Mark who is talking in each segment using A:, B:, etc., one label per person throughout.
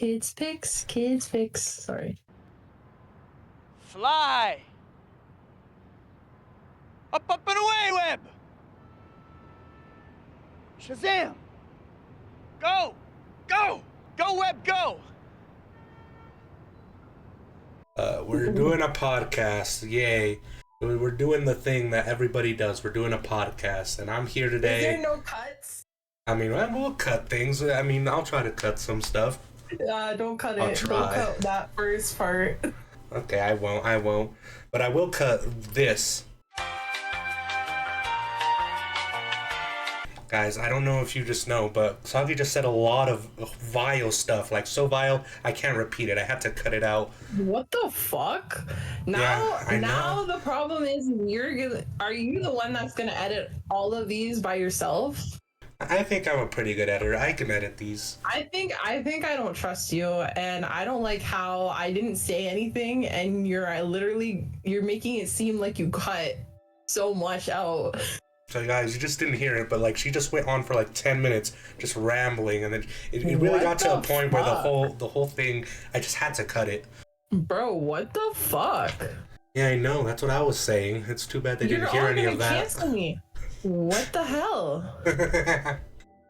A: Kids pics. Sorry.
B: Fly! Up and away, Webb! Shazam! Go! Go! Go, Webb, go!
C: We're doing a podcast. Yay. We're doing the thing that everybody does. We're doing a podcast, and I'm here today.
A: Is there no cuts?
C: I mean, we'll cut things. I mean, I'll try to cut some stuff.
A: Don't cut
C: I'll
A: it.
C: try.
A: Don't cut that first part.
C: Okay, I won't. But I will cut this. Guys, I don't know if you just know, but Soggy just said a lot of vile stuff. Like, so vile, I can't repeat it. I had to cut it out.
A: What the fuck? Now the problem is are you the one that's gonna edit all of these by yourself?
C: I think I'm a pretty good editor. I can edit these.
A: I think I don't trust you, and I don't like how I didn't say anything, and you're making it seem like you cut so much out.
C: So guys, you just didn't hear it, but like she just went on for like 10 minutes just rambling, and then it really got to a point where the whole thing, I just had to cut it.
A: Bro, what the fuck?
C: Yeah, I know. That's what I was saying. It's too bad they didn't hear any of that.
A: Cancel me. What the hell?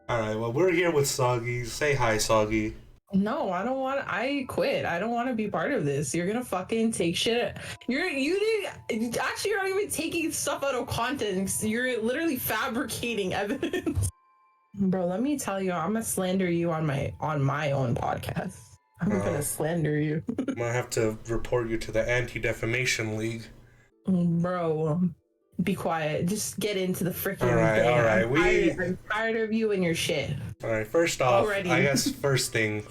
C: Alright, well, we're here with Soggy. Say hi, Soggy.
A: No, I quit. I don't want to be part of this. You're gonna fucking take shit. You're not even taking stuff out of context. You're literally fabricating evidence. Bro, let me tell you, I'm gonna slander you on my own podcast. I'm gonna slander you.
C: I'm gonna have to report you to the Anti-Defamation League.
A: Bro, be quiet. Just get into the freaking
C: thing. All right.
A: I'm tired of you and your shit.
C: All right. First off, I guess first things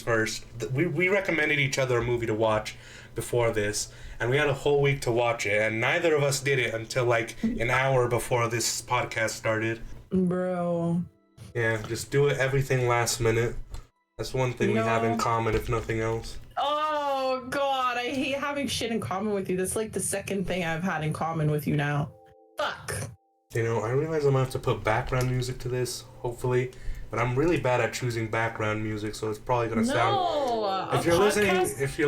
C: first. We recommended each other a movie to watch before this, and we had a whole week to watch it, and neither of us did it until like an hour before this podcast started.
A: Bro.
C: Yeah, just do it everything last minute. That's one thing we have in common, if nothing else.
A: Oh god, I hate having shit in common with you. That's like the second thing I've had in common with you now. Fuck.
C: You know, I realize I'm gonna have to put background music to this, hopefully, but I'm really bad at choosing background music, so it's probably gonna sound. If you're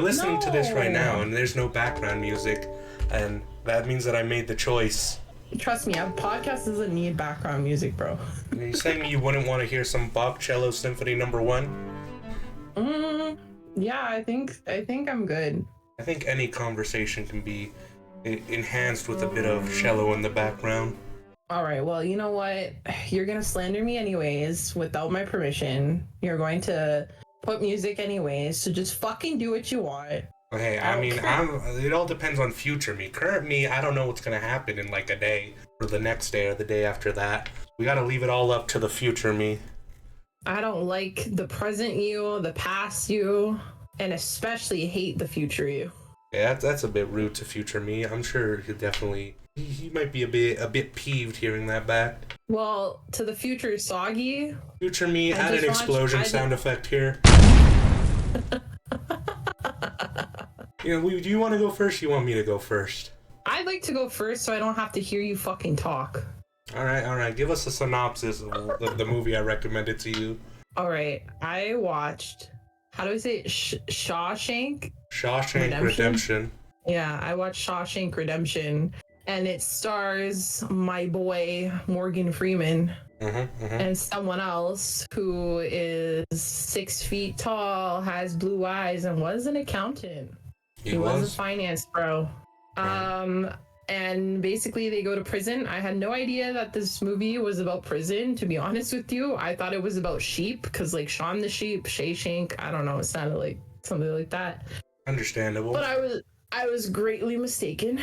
C: listening to this right now and there's no background music, and that means that I made the choice.
A: Trust me, a podcast doesn't need background music, bro.
C: Are you saying you wouldn't want to hear some Bach Cello Symphony No. 1?
A: Yeah, I think I'm good.
C: I think any conversation can be enhanced with a bit of cello in the background.
A: Alright, well, you know what? You're gonna slander me anyways, without my permission. You're going to put music anyways, so just fucking do what you want.
C: Hey, I mean, it all depends on future me. Current me, I don't know what's gonna happen in like a day, or the next day, or the day after that. We gotta leave it all up to the future me.
A: I don't like the present you, the past you, and especially hate the future you.
C: Yeah, that's a bit rude to future me. I'm sure he might be a bit peeved hearing that back.
A: Well, to the future Soggy.
C: Future me, add an explosion sound effect here. You know, do you want to go first? Or you want me to go first?
A: I'd like to go first so I don't have to hear you fucking talk.
C: All right. Give us a synopsis of the movie I recommended to you.
A: All right. I watched, how do I say it? Shawshank
C: Redemption.
A: Yeah, I watched Shawshank Redemption, and it stars my boy Morgan Freeman and someone else who is 6 feet tall, has blue eyes, and was an accountant. He was a finance bro. And basically they go to prison. I had no idea that this movie was about prison, to be honest with you. I thought it was about sheep, because like Shaun the Sheep, Shawshank, I don't know, it sounded like something like that.
C: Understandable.
A: But I was greatly mistaken.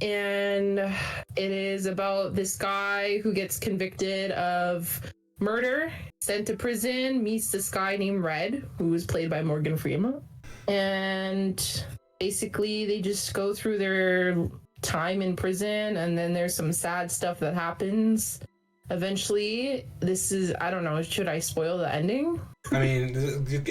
A: And it is about this guy who gets convicted of murder, sent to prison, meets this guy named Red, who was played by Morgan Freeman. And basically they just go through their time in prison, and then there's some sad stuff that happens. Eventually, I don't know, should I spoil the ending?
C: I mean,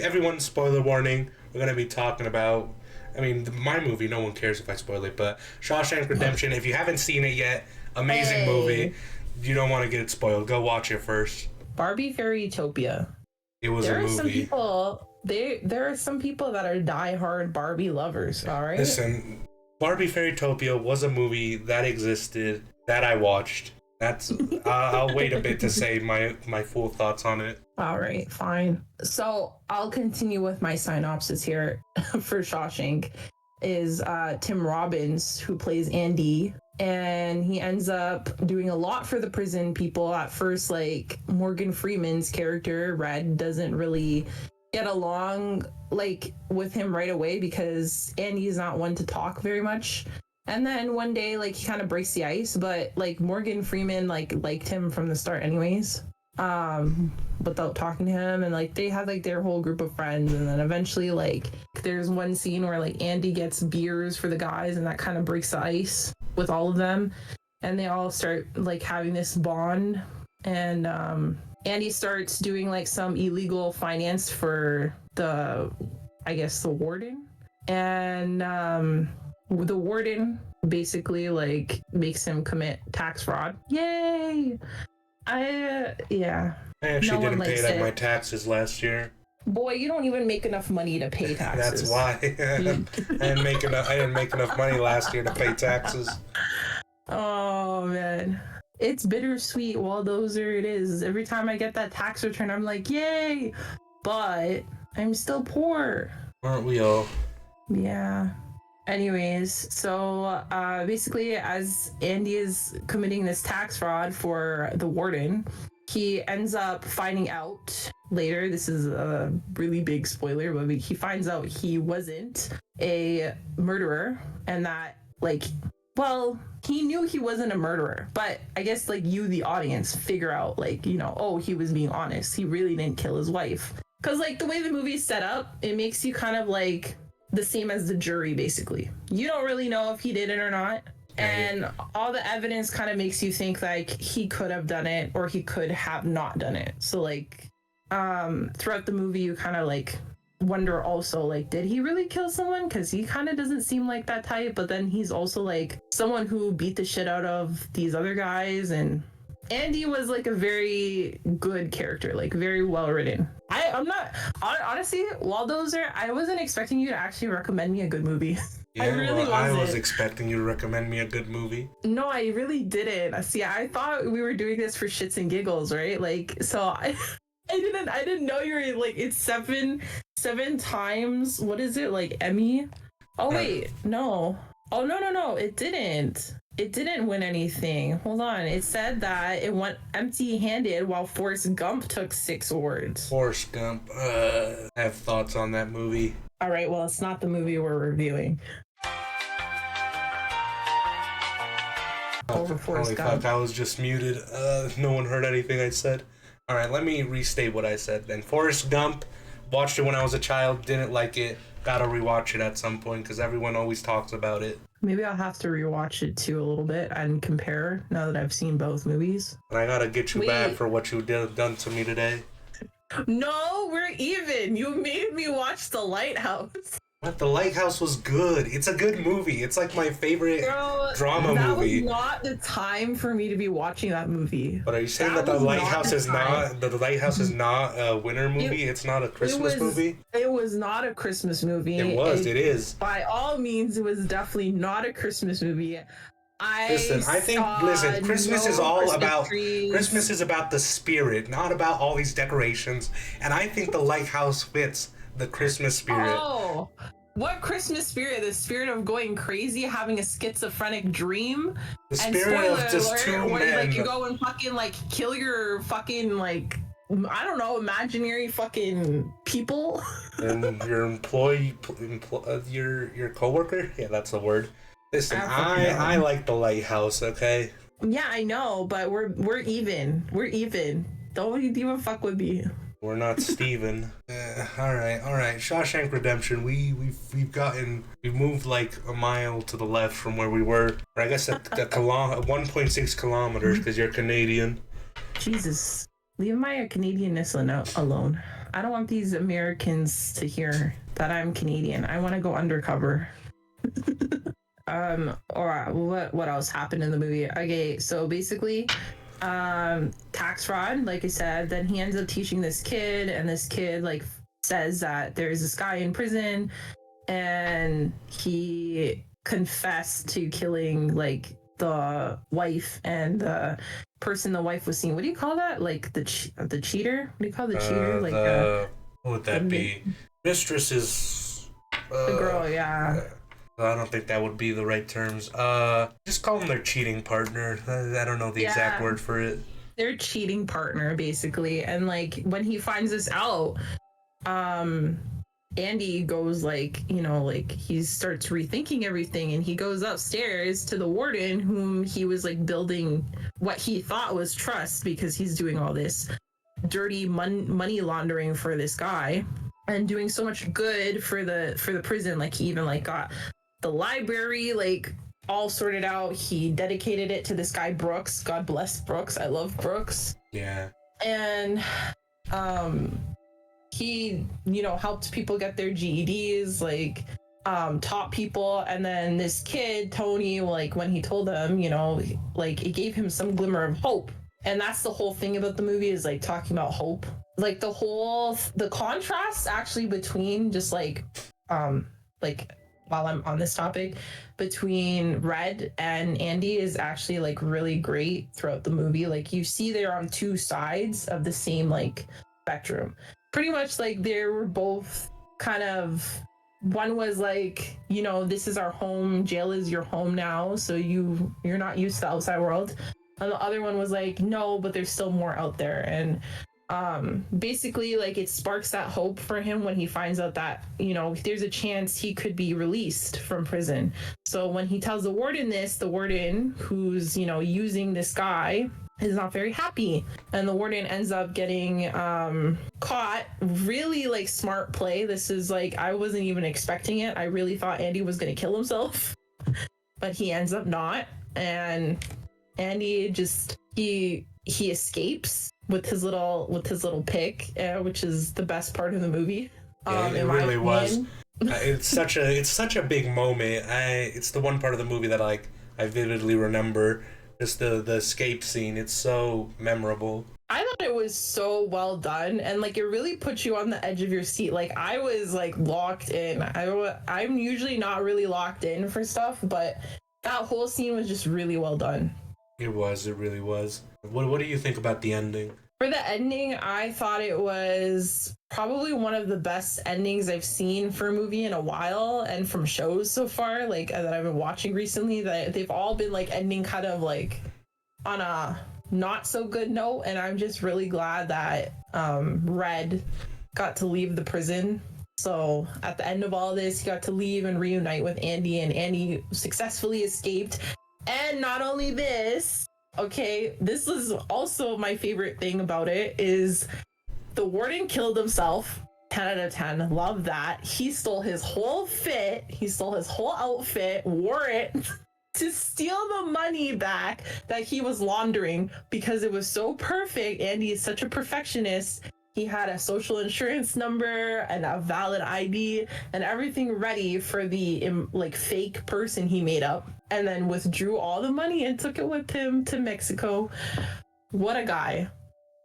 C: everyone, spoiler warning, we're going to be talking about, I mean, my movie, no one cares if I spoil it, but Shawshank Redemption, if you haven't seen it yet, amazing movie. You don't want to get it spoiled. Go watch it first.
A: Barbie Fairy Utopia.
C: It was a movie.
A: Some people, there are some people that are diehard Barbie lovers. All right.
C: Listen, Barbie Fairytopia was a movie that existed that I watched. That's I'll wait a bit to say my full thoughts on it.
A: All right, fine. So I'll continue with my synopsis here for Shawshank. Is Tim Robbins, who plays Andy, and he ends up doing a lot for the prison people. At first, like, Morgan Freeman's character Red doesn't really get along like with him right away because Andy's not one to talk very much. And then one day, like, he kind of breaks the ice, but like Morgan Freeman liked him from the start anyways, without talking to him. And like they had like their whole group of friends, and then eventually like there's one scene where like Andy gets beers for the guys, and that kind of breaks the ice with all of them, and they all start like having this bond. And Andy starts doing like some illegal finance for the warden, and the warden basically like makes him commit tax fraud. Yay! I
C: actually didn't pay my taxes last year.
A: Boy, you don't even make enough money to pay taxes.
C: That's why I didn't make enough money last year to pay taxes.
A: Oh man, it's bittersweet. Waldozer, it is. Every time I get that tax return, I'm like, yay! But I'm still poor.
C: Aren't we all?
A: Yeah. Anyways, so basically, as Andy is committing this tax fraud for the warden, he ends up finding out later, this is a really big spoiler, but he finds out he wasn't a murderer, and that, like, well, he knew he wasn't a murderer, but I guess, like, you, the audience, figure out, like, you know, oh, he was being honest. He really didn't kill his wife. Because, like, the way the movie's set up, it makes you kind of, like, the same as the jury, basically. You don't really know if he did it or not. And all the evidence kind of makes you think, like, he could have done it or he could have not done it. So, like, throughout the movie, you kind of, like, wonder also, like, did he really kill someone? Because he kind of doesn't seem like that type. But then he's also, like, someone who beat the shit out of these other guys. And Andy was, like, a very good character, like, very well written. I'm not, honestly, Waldozer, I wasn't expecting you to actually recommend me a good movie.
C: Yeah, I was expecting you to recommend me a good movie.
A: No, I really didn't. See, I thought we were doing this for shits and giggles, right? Like, so I didn't know you were, like, it's seven times, what is it, like, Emmy? Oh, wait, no. Oh, no, it didn't. It didn't win anything. Hold on. It said that it went empty-handed while Forrest Gump took 6 awards.
C: Forrest Gump. I have thoughts on that movie.
A: All right, well, it's not the movie we're reviewing. Over Forrest Gump.
C: Fuck, I was just muted. No one heard anything I said. All right, let me restate what I said then. Forrest Gump, watched it when I was a child, didn't like it. Gotta rewatch it at some point because everyone always talks about it.
A: Maybe I'll have to rewatch it too a little bit and compare now that I've seen both movies.
C: And I gotta get you back for what you done to me today.
A: No, we're even. You made me watch The Lighthouse.
C: What? The Lighthouse was good. It's a good movie. It's like my favorite drama movie.
A: That was not the time for me to be watching that movie.
C: But are you saying that The Lighthouse is not a winter movie? It's not a Christmas movie?
A: It was not a Christmas movie.
C: It is.
A: By all means, it was definitely not a Christmas movie.
C: Christmas is all about Christmas is about the spirit, not about all these decorations. And I think The Lighthouse fits the Christmas spirit.
A: Oh, what Christmas spirit? The spirit of going crazy, having a schizophrenic dream.
C: The spirit of just two men.
A: Like, you go and fucking like kill your fucking like, I don't know, imaginary fucking people.
C: And your your coworker. Yeah, that's the word. Listen, I like The Lighthouse. Okay.
A: Yeah, I know, but we're even. We're even. Don't even fuck with me.
C: We're not Steven. All right. Shawshank Redemption. We've moved like a mile to the left from where we were. Or I guess at 1.6 kilometers because you're Canadian.
A: Jesus, leave my Canadianness alone. I don't want these Americans to hear that I'm Canadian. I want to go undercover. Or what else happened in the movie? Okay, so basically, tax fraud, like I said, then he ends up teaching this kid, and this kid like says that there's this guy in prison and he confessed to killing like the wife and the person the wife was seeing. What do you call that? Like the cheater? What do you call the cheater? Like
C: what would that be? Mistress is
A: the girl, yeah.
C: I don't think that would be the right terms. Just call them their cheating partner. I don't know the exact word for it.
A: Their cheating partner, basically. And like when he finds this out, Andy goes like, you know, like he starts rethinking everything, and he goes upstairs to the warden, whom he was like building what he thought was trust, because he's doing all this dirty money laundering for this guy and doing so much good for the prison. Like he even like got the library like all sorted out. He dedicated it to this guy Brooks. God bless Brooks. I love Brooks.
C: Yeah.
A: And he, you know, helped people get their GEDs, like taught people. And then this kid Tony, like when he told them, you know, like it gave him some glimmer of hope. And that's the whole thing about the movie, is like talking about hope. Like the contrast actually between just like while I'm on this topic, between Red and Andy is actually like really great throughout the movie. Like you see they're on two sides of the same like spectrum. Pretty much like they were both kind of, one was like, you know, this is our home, jail is your home now, so you're not used to the outside world. And the other one was like, no, but there's still more out there. And basically like it sparks that hope for him when he finds out that, you know, there's a chance he could be released from prison. So when he tells the warden this, the warden who's, you know, using this guy is not very happy, and the warden ends up getting caught. Really like smart play. This is like, I wasn't even expecting it. I really thought Andy was gonna kill himself, but he ends up not. And Andy just he escapes with his little pick, which is the best part of the movie.
C: It really was. It's such a big moment. It's the one part of the movie that I vividly remember. Just the escape scene. It's so memorable.
A: I thought it was so well done, and like it really puts you on the edge of your seat. Like I was like locked in. I'm usually not really locked in for stuff, but that whole scene was just really well done.
C: It really was. What do you think about the ending?
A: For the ending, I thought it was probably one of the best endings I've seen for a movie in a while, and from shows so far, like that I've been watching recently, that they've all been like ending kind of like on a not so good note. And I'm just really glad that Red got to leave the prison. So at the end of all this, he got to leave and reunite with Andy, and Andy successfully escaped. And not only this, okay, this is also my favorite thing about it, is the warden killed himself. 10 out of 10. Love that. He stole his whole fit. He stole his whole outfit, wore it to steal the money back that he was laundering, because it was so perfect. Andy is such a perfectionist. He had a social insurance number and a valid ID and everything ready for the like fake person he made up, and then withdrew all the money and took it with him to Mexico. What a guy.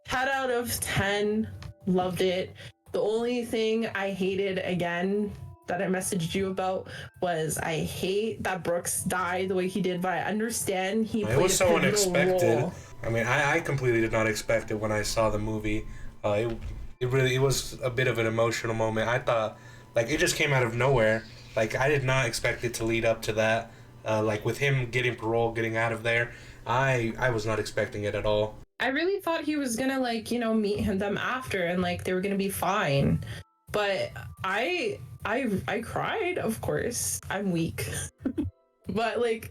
A: 10 out of 10. Loved it. The only thing I hated, again, that I messaged you about, was I hate that Brooks died the way he did, but I understand he played
C: it was so unexpected.
A: Role.
C: I mean, I completely did not expect it when I saw the movie. It was a bit of an emotional moment. I thought, like, it just came out of nowhere. Like, I did not expect it to lead up to that. Like, with him getting parole, getting out of there, I was not expecting it at all.
A: I really thought he was gonna, like, you know, meet them after, and like they were gonna be fine. But I cried, of course. I'm weak. But like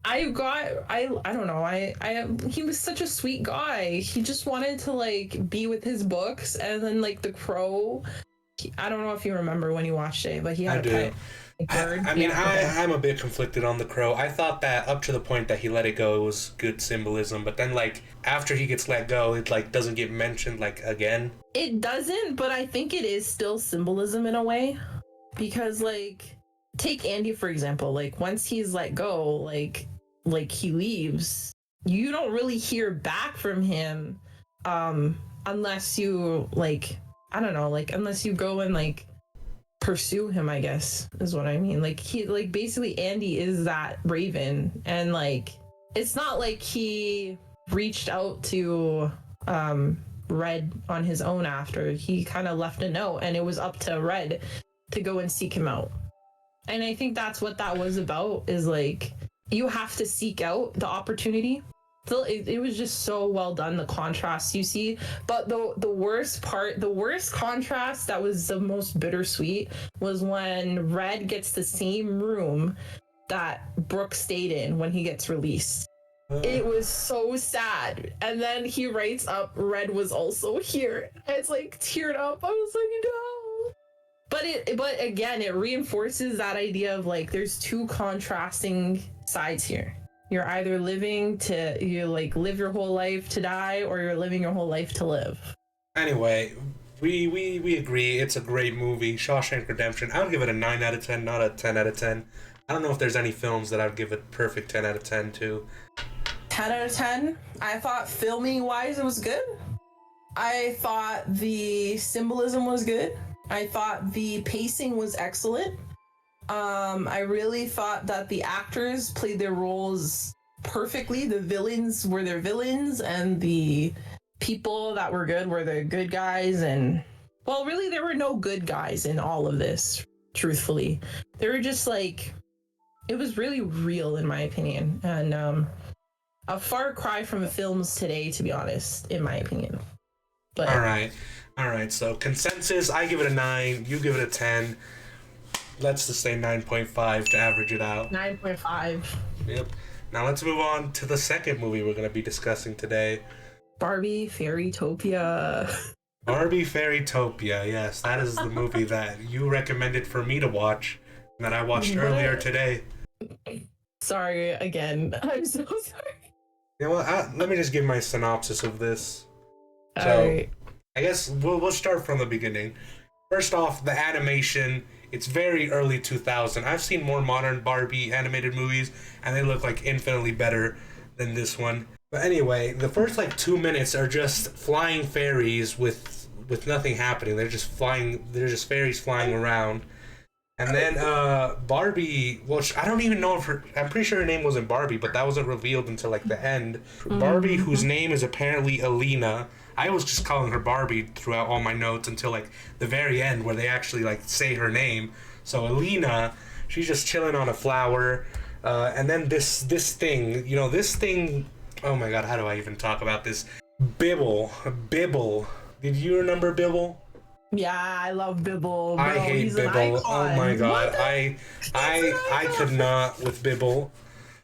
A: I don't know. He was such a sweet guy. He just wanted to like be with his books, and then like the crow. I don't know if you remember when you watched it, but he had a pet bird.
C: I mean, I'm a bit conflicted on the crow. I thought that up to the point that he let it go, it was good symbolism. But then like after he gets let go, it like doesn't get mentioned like again.
A: It doesn't, but I think it is still symbolism in a way, because like take Andy for example. Like once he's let go, like he leaves, you don't really hear back from him unless you like I don't know, like unless you go and like pursue him, I guess is what I mean. Like he like basically Andy is that Raven, and like it's not like he reached out to Red on his own after. He kind of left a note and it was up to Red to go and seek him out. And I think that's what that was about, is like you have to seek out the opportunity. So it was just so well done, the contrast you see. But the worst part, the worst contrast that was the most bittersweet was when Red gets the same room that Brooke stayed in when he gets released. It was so sad. And then he writes up Red was also here. It's like teared up. I was like, no. But again, it reinforces that idea of like there's two contrasting sides here. You're either living to you like live your whole life to die, or you're living your whole life to live.
C: Anyway, we agree it's a great movie, Shawshank Redemption. I would give it a 9 out of 10, not a 10 out of 10. I don't know if there's any films that I'd give it perfect 10 out of 10 to.
A: 10 out of 10. I thought filming wise it was good. I thought the symbolism was good. I thought the pacing was excellent. I really thought that the actors played their roles perfectly. The villains were their villains, and the people that were good were the good guys. And well, really there were no good guys in all of this, truthfully. They were just like, it was really real in my opinion, and a far cry from the films today, to be honest, in my opinion. But
C: all right, so consensus, I give it a 9, you give it a 10. Let's just say 9.5 to average it out.
A: 9.5.
C: Yep. Now let's move on to the second movie we're going to be discussing today.
A: Barbie Fairytopia.
C: Barbie Fairytopia, yes. That is the movie that you recommended for me to watch, and that I watched earlier today.
A: Sorry again. I'm so sorry.
C: You know what? Let me just give my synopsis of this.
A: All
C: So,
A: right.
C: I guess we'll start from the beginning. First off, the animation. It's very early 2000. I've seen more modern Barbie animated movies, and they look like infinitely better than this one. But anyway, the first like 2 minutes are just flying fairies with nothing happening. They're just flying. They're just fairies flying around. And then Barbie, well, I don't even know if I'm pretty sure her name wasn't Barbie, but that wasn't revealed until like the end. Barbie, whose name is apparently Alina. I was just calling her Barbie throughout all my notes until like the very end where they actually like say her name. So Alina, she's just chilling on a flower. And then this thing, oh my god, how do I even talk about this? Bibble. Did you remember Bibble?
A: Yeah, I love Bibble.
C: I hate
A: He's
C: Bibble. Oh my god. I could not with Bibble.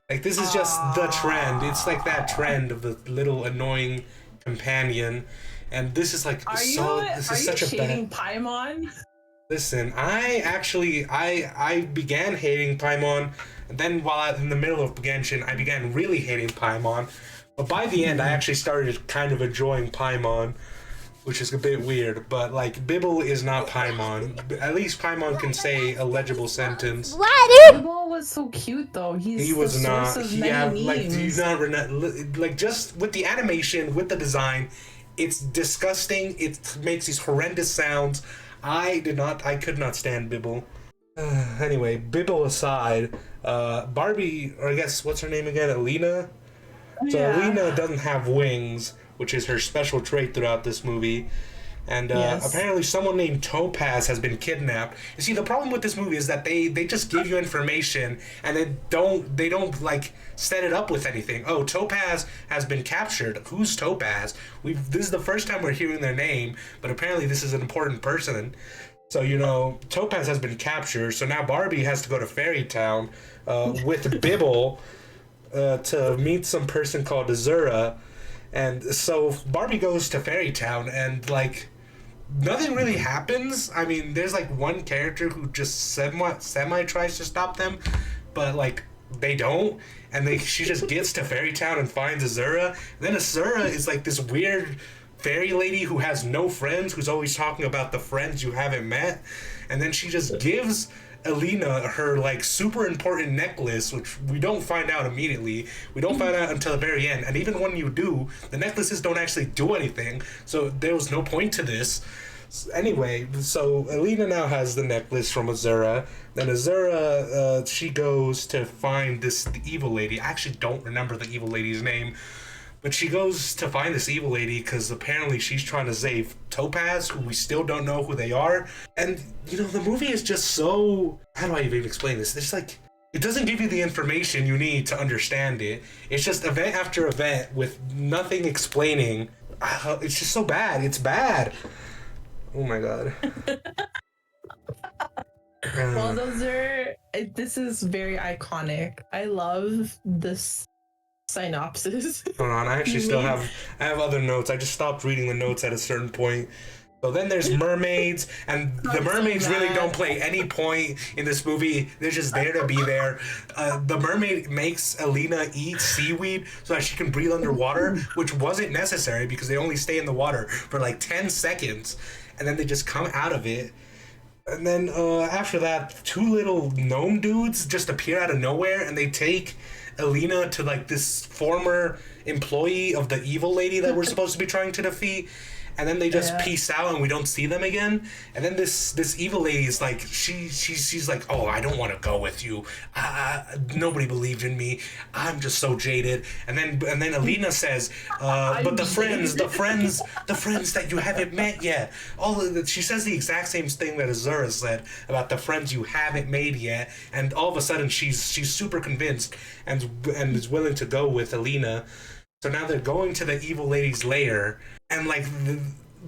C: Like, this is just the trend. It's like that trend of the little annoying companion. And this is like such a bad...
A: Paimon?
C: Listen, I began hating Paimon, and then while in the middle of Genshin, I began really hating Paimon. But by the end, I actually started kind of enjoying Paimon, which is a bit weird, but like Bibble is not Paimon. At least Paimon can say a legible sentence.
A: Bibble was so cute though.
C: He was not. Like, do you not like just with the animation, with the design, it's disgusting. It makes these horrendous sounds. I could not stand Bibble. Anyway, Bibble aside, Barbie, or I guess what's her name again? Alina. So yeah. Alina doesn't have wings, which is her special trait throughout this movie. And apparently someone named Topaz has been kidnapped. You see, the problem with this movie is that they just give you information and they don't like set it up with anything. Oh, Topaz has been captured. Who's Topaz? This is the first time we're hearing their name, but apparently this is an important person. So, Topaz has been captured, so now Barbie has to go to Fairy Town with Bibble to meet some person called Azura. And so Barbie goes to Fairy Town, and like nothing really happens. I mean, there's like one character who just semi tries to stop them, but like they don't. And she just gets to Fairy Town and finds Azura. And then Azura is like this weird fairy lady who has no friends, who's always talking about the friends you haven't met. And then she just gives Alina her like super important necklace, which we don't find out immediately. We don't find out until the very end. And even when you do, the necklaces don't actually do anything. So there was no point to this. Anyway, so Alina now has the necklace from Azura. Then Azura, she goes to find the evil lady. I actually don't remember the evil lady's name. But she goes to find this evil lady because apparently she's trying to save Topaz, who we still don't know who they are. And, you know, the movie is just so... How do I even explain this? It's like... It doesn't give you the information you need to understand it. It's just event after event with nothing explaining. It's just so bad. It's bad. Oh my god.
A: Well, this is very iconic. I love this synopsis.
C: Hold on, I actually still have other notes. I just stopped reading the notes at a certain point. So then there's mermaids, and the mermaids really don't play any point in this movie. They're just there to be there. The mermaid makes Alina eat seaweed so that she can breathe underwater, which wasn't necessary because they only stay in the water for like 10 seconds, and then they just come out of it. And then after that, two little gnome dudes just appear out of nowhere, and they take Alina to like this former employee of the evil lady that we're supposed to be trying to defeat. And then they just peace out and we don't see them again. And then this evil lady is like, she's like, oh, I don't want to go with you. Nobody believed in me. I'm just so jaded. And then Alina says, but the friends that you haven't met yet. She says the exact same thing that Azura said about the friends you haven't made yet. And all of a sudden she's super convinced and is willing to go with Alina. So now they're going to the evil lady's lair, and like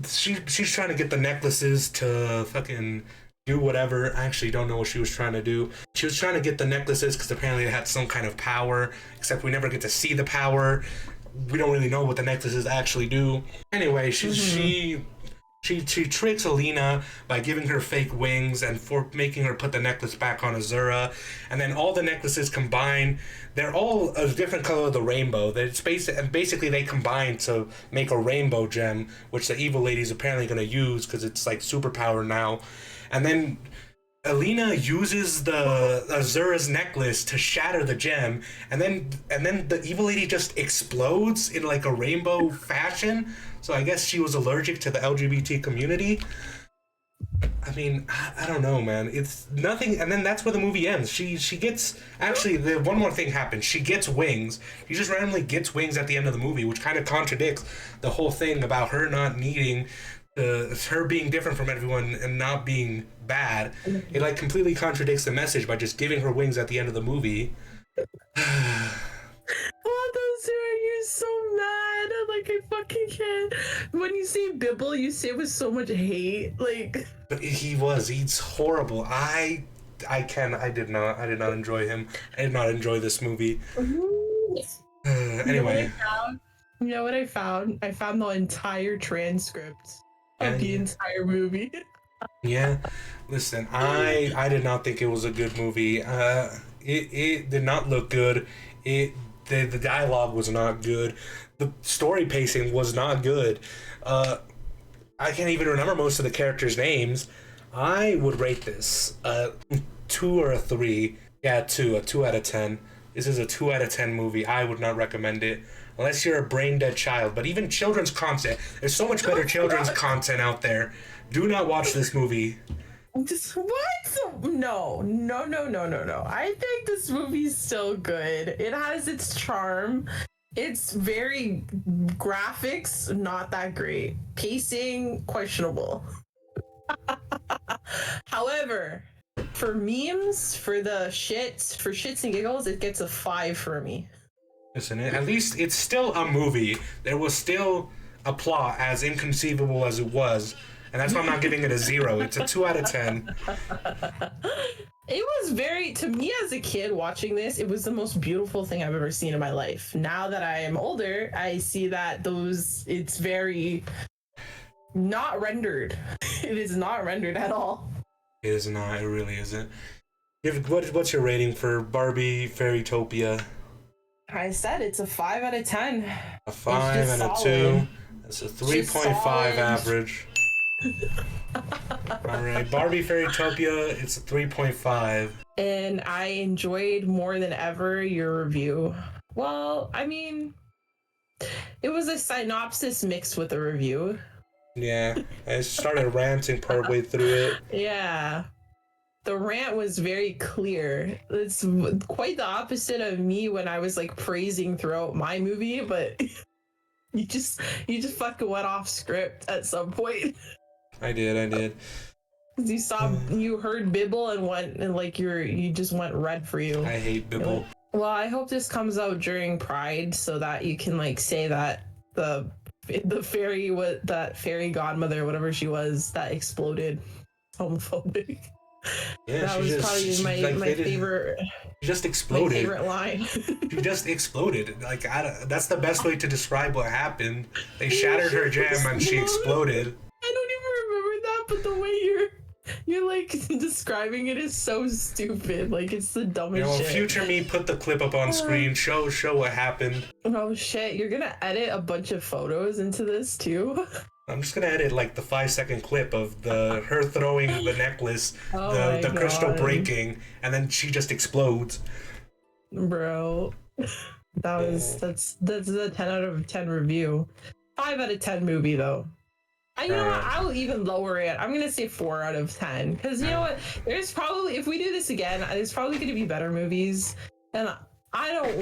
C: she's trying to get the necklaces to fucking do whatever. I actually don't know what she was trying to do. She was trying to get the necklaces because apparently they had some kind of power, except we never get to see the power. We don't really know what the necklaces actually do. Anyway, she tricks Alina by giving her fake wings and for making her put the necklace back on Azura. And then all the necklaces combine. They're all a different color of the rainbow. Basically, they combine to make a rainbow gem, which the evil lady's apparently going to use because it's like superpower now. And then Alina uses the Azura's necklace to shatter the gem, and then the evil lady just explodes in like a rainbow fashion. So I guess she was allergic to the LGBT community. I mean, I don't know, man. It's nothing, and then that's where the movie ends. She gets, actually, one more thing happens. She gets wings. She just randomly gets wings at the end of the movie, which kind of contradicts the whole thing about her not needing, her being different from everyone and not being bad. It like completely contradicts the message by just giving her wings at the end of the movie.
A: You're so mad. Like, I fucking can't. When you say Bibble, you say it with so much hate. Like,
C: but he's horrible. I did not enjoy him. I did not enjoy this movie. Anyway.
A: You know what I found? I found the entire transcript of the entire movie.
C: Yeah. Listen, I did not think it was a good movie. It did not look good. The dialogue was not good. The story pacing was not good. I can't even remember most of the characters' names. I would rate this 2 or a 3. Yeah, 2. A 2 out of 10. This is a 2 out of 10 movie. I would not recommend it unless you're a brain dead child. But even children's content, there's so much better children's content out there. Do not watch this movie.
A: Just what? No. I think this movie's still good. It has its charm. It's very graphics, not that great. Pacing, questionable. However, for memes, for shits and giggles, it gets a 5 for me.
C: Listen, at least it's still a movie. There was still a plot, as inconceivable as it was. And that's why I'm not giving it a 0. It's a 2 out of 10.
A: It was to me as a kid watching this, it was the most beautiful thing I've ever seen in my life. Now that I am older, I see that it's very not rendered. It is not rendered at all.
C: It is not. It really isn't. What's your rating for Barbie Fairytopia?
A: I said it's a 5 out of 10.
C: A 5 and a 2. That's a 3.5 average. Alright, Barbie Fairytopia, it's a 3.5.
A: And I enjoyed more than ever your review. Well, I mean, it was a synopsis mixed with a review.
C: Yeah, I started ranting partway through it.
A: Yeah. The rant was very clear. It's quite the opposite of me when I was like praising throughout my movie, but you just fucking went off script at some point.
C: I did.
A: You heard Bibble and went and like you just went red for you.
C: I hate Bibble.
A: Well, I hope this comes out during Pride so that you can like say that the fairy, what that fairy godmother, whatever she was, that exploded, homophobic.
C: Yeah,
A: that was probably my favorite.
C: She just exploded.
A: My favorite line.
C: She just exploded. Like that's the best way to describe what happened. They shattered her gem and she exploded.
A: I don't even remember that, but the way you're like describing it is so stupid. Like it's the dumbest shit.
C: Future me, put the clip up on screen. Show what happened.
A: Oh shit! You're gonna edit a bunch of photos into this too.
C: I'm just gonna edit like the 5-second clip of her throwing the necklace, the crystal breaking, and then she just explodes.
A: Bro, that's a 10 out of 10 review. 5 out of 10 movie though. You know what? I'll even lower it. I'm gonna say 4 out of 10 because you know what? There's probably, if we do this again, there's probably gonna be better movies, and I don't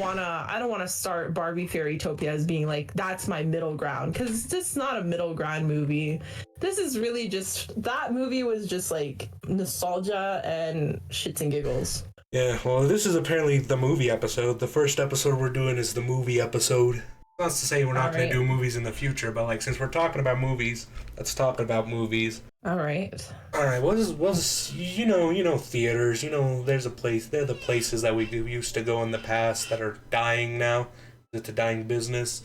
A: wanna start Barbie Fairytopia as being like that's my middle ground, because this is not a middle ground movie. This is really just, that movie was just like nostalgia and shits and giggles.
C: Yeah, well, this is apparently the movie episode. The first episode we're doing is the movie episode. Not to say we're not going to do movies in the future, but like since we're talking about movies, let's talk about movies.
A: All right.
C: What is you know theaters, there's a place, they're the places that we used to go in the past that are dying now. It's a dying business.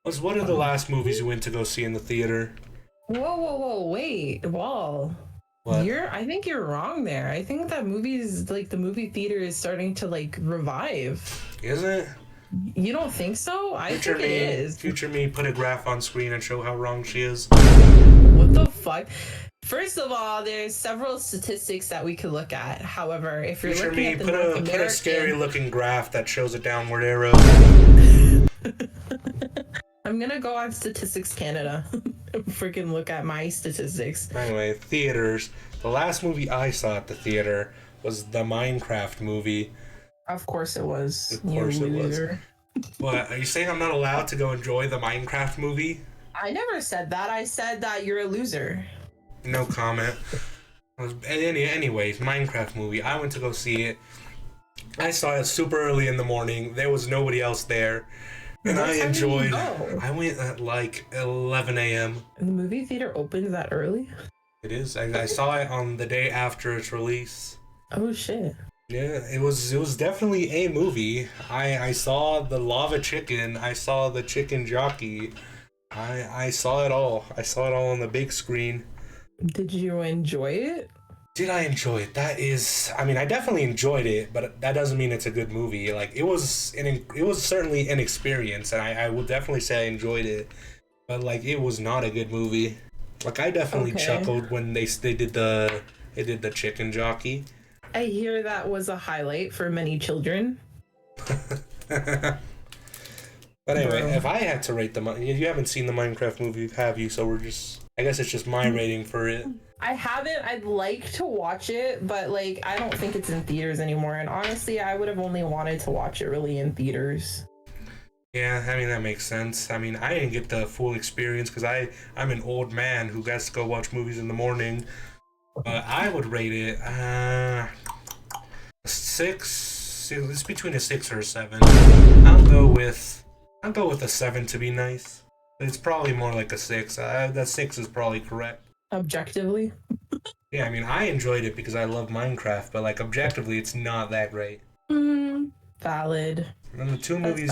C: What are the last movies you went to go see in the theater?
A: Whoa, wait, Wall.
C: What?
A: I think you're wrong there. I think that movies, like the movie theater is starting to like revive.
C: Is it?
A: You don't think so? I think it is.
C: Future me, put a graph on screen and show how wrong she is.
A: What the fuck? First of all, there's several statistics that we could look at. However, if you're
C: Future
A: looking
C: me,
A: at the
C: put
A: North
C: a
A: American...
C: scary looking graph that shows a downward arrow.
A: I'm gonna go on Statistics Canada and freaking look at my statistics.
C: Anyway, theaters. The last movie I saw at the theater was the Minecraft movie.
A: Of course it was.
C: Of course it was. What, are you saying I'm not allowed to go enjoy the Minecraft movie?
A: I never said that. I said that you're a loser.
C: No comment. Anyways, Minecraft movie. I went to go see it. I saw it super early in the morning. There was nobody else there. And I enjoyed. I went at like 11 a.m.
A: And the movie theater opens that early?
C: It is. I saw it on the day after its release.
A: Oh shit.
C: Yeah, it was definitely a movie. I saw the lava chicken. I saw the chicken jockey. I saw it all. I saw it all on the big screen.
A: Did you enjoy it?
C: Did I enjoy it? I definitely enjoyed it, but that doesn't mean it's a good movie. Like it was certainly an experience, and I will definitely say I enjoyed it. But like it was not a good movie. Like I definitely chuckled when they did the chicken jockey.
A: I hear that was a highlight for many children.
C: But anyway, if I had to rate you haven't seen the Minecraft movie, have you? So I guess it's just my rating for it.
A: I haven't. I'd like to watch it, but like I don't think it's in theaters anymore. And honestly, I would have only wanted to watch it really in theaters.
C: Yeah, that makes sense. I didn't get the full experience because I'm an old man who gets to go watch movies in the morning. But I would rate it 6. It's between a 6 or a 7. I'll go with a 7 to be nice. It's probably more like a 6. That 6 is probably correct.
A: Objectively?
C: Yeah, I enjoyed it because I love Minecraft, but like objectively, it's not that great.
A: Valid.
C: And the two movies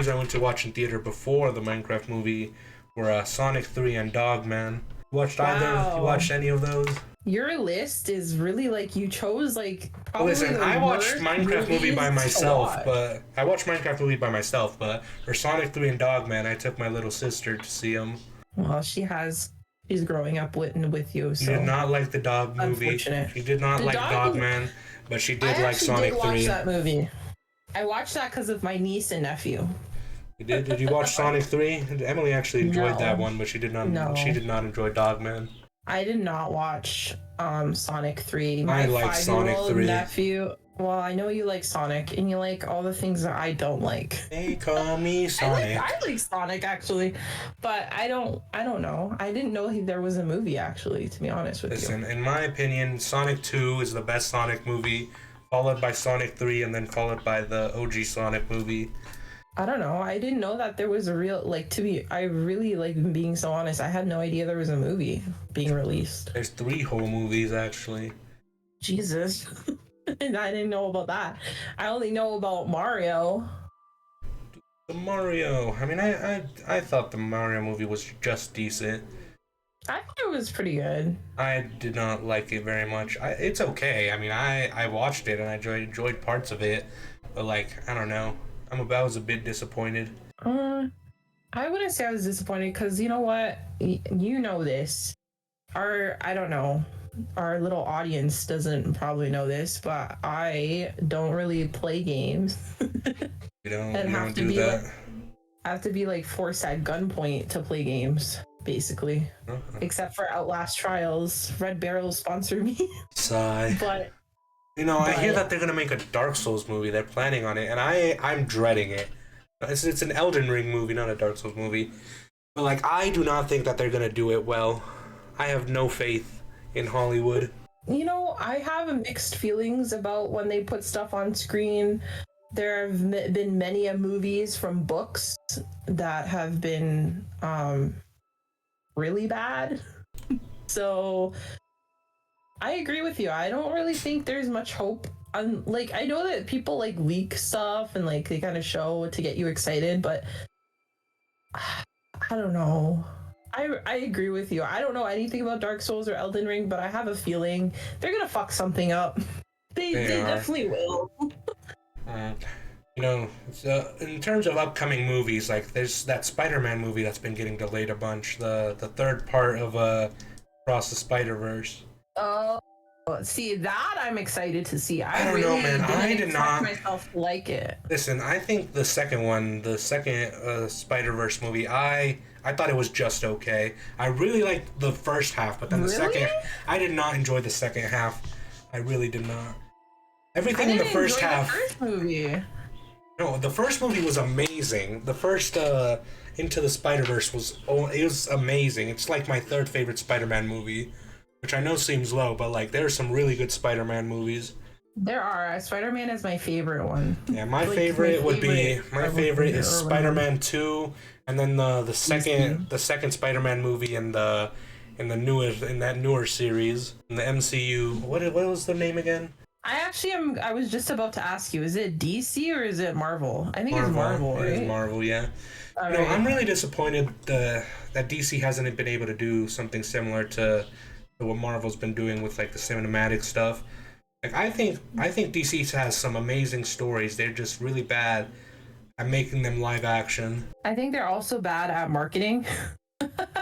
C: I went to watch in theater before the Minecraft movie were Sonic 3 and Dogman. Watched either? You watched any of those?
A: Your list is really like you chose like probably.
C: Listen, I watched Minecraft movie by myself, but for Sonic 3 and Dogman, I took my little sister to see them.
A: Well, she's growing up with you. So.
C: She did not like the dog movie. She did not like Dogman, but she did like Sonic 3.
A: I watched that movie. I watched that because of my niece and nephew.
C: You did? Did you watch Sonic 3? Emily actually enjoyed that
A: No.
C: one, but she did not.
A: No.
C: She did not enjoy Dogman.
A: I did not watch Sonic 3.
C: I
A: My
C: like Sonic
A: 5-year-old
C: 3.
A: nephew. Well, I know you like Sonic, and you like all the things that I don't like.
C: They call me Sonic.
A: I like Sonic actually, but I don't know. I didn't know there was a movie actually. To be honest with
C: Listen, in my opinion, Sonic 2 is the best Sonic movie, followed by Sonic 3, and then followed by the OG Sonic movie.
A: I don't know. I didn't know that there was a real I really like being so honest. I had no idea there was a movie being released.
C: There's 3 whole movies actually.
A: Jesus. And I didn't know about that. I only know about Mario.
C: The Mario. I mean, I thought the Mario movie was just decent.
A: I thought it was pretty good.
C: I did not like it very much. It's okay. I mean, I watched it and I enjoyed parts of it, but like, I don't know. I was a bit disappointed.
A: I wouldn't say I was disappointed because you know what? You know this. I don't know. Our little audience doesn't probably know this, but I don't really play games.
C: You don't
A: and
C: do that?
A: I have to be like forced at gunpoint to play games, basically. Except for Outlast Trials. Red Barrel sponsored me.
C: Sigh.
A: But
C: I hear that they're gonna make a Dark Souls movie. They're planning on it, and I'm dreading it. It's an Elden Ring movie, not a Dark Souls movie. But like, I do not think that they're gonna do it well. I have no faith in Hollywood.
A: You know, I have mixed feelings about when they put stuff on screen. There have been many movies from books that have been really bad. So I agree with you. I don't really think there's much hope. Like, I know that people like leak stuff and like they kind of show to get you excited, but I don't know. I agree with you. I don't know anything about Dark Souls or Elden Ring, but I have a feeling they're gonna fuck something up. They definitely will.
C: You know, in terms of upcoming movies, like there's that Spider-Man movie that's been getting delayed a bunch. The third part of Across the Spider-Verse.
A: Oh, see that I'm excited to see.
C: I don't know, man. I did not
A: myself to like it.
C: Listen, I think the second Spider-Verse movie, I thought it was just okay. I really liked the first half, but then the second, I did not enjoy the second half. I really did not. Everything in the first half.
A: The first movie.
C: No, the first movie was amazing. The first Into the Spider-Verse was amazing. It's like my third favorite Spider-Man movie, which I know seems low, but like there are some really good Spider-Man movies.
A: There are. Spider-Man is my favorite one.
C: Yeah, my favorite is Spider-Man 2, and then the second Spider-Man movie in that newer series in the MCU. What was the name again?
A: I was just about to ask you, is it DC or is it Marvel? I think it's Marvel, right?
C: It is Marvel, yeah.
A: Right.
C: I'm really disappointed that DC hasn't been able to do something similar to what Marvel's been doing with like the cinematic stuff. Like I think DC has some amazing stories. They're just really bad at making them live action.
A: I think they're also bad at marketing.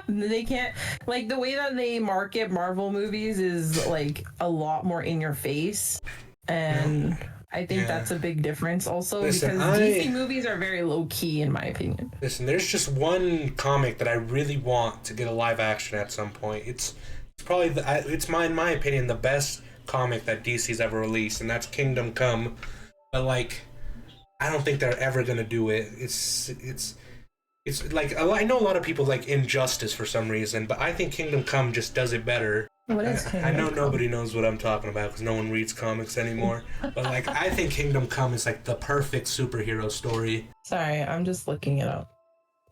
A: They can't, like, the way that they market Marvel movies is like a lot more in your face, and I think that's a big difference also. Because DC movies are very low key in my opinion.
C: Listen, there's just one comic that I really want to get a live action at some point. It's probably in my opinion the best comic that DC's ever released, and that's Kingdom Come. But like, I don't think they're ever gonna do it. It's like, I know a lot of people like Injustice for some reason, but I think Kingdom Come just does it better.
A: What is Kingdom
C: I know
A: Come?
C: Nobody knows what I'm talking about because no one reads comics anymore. But like, I think Kingdom Come is like the perfect superhero story.
A: Sorry, I'm just looking it up.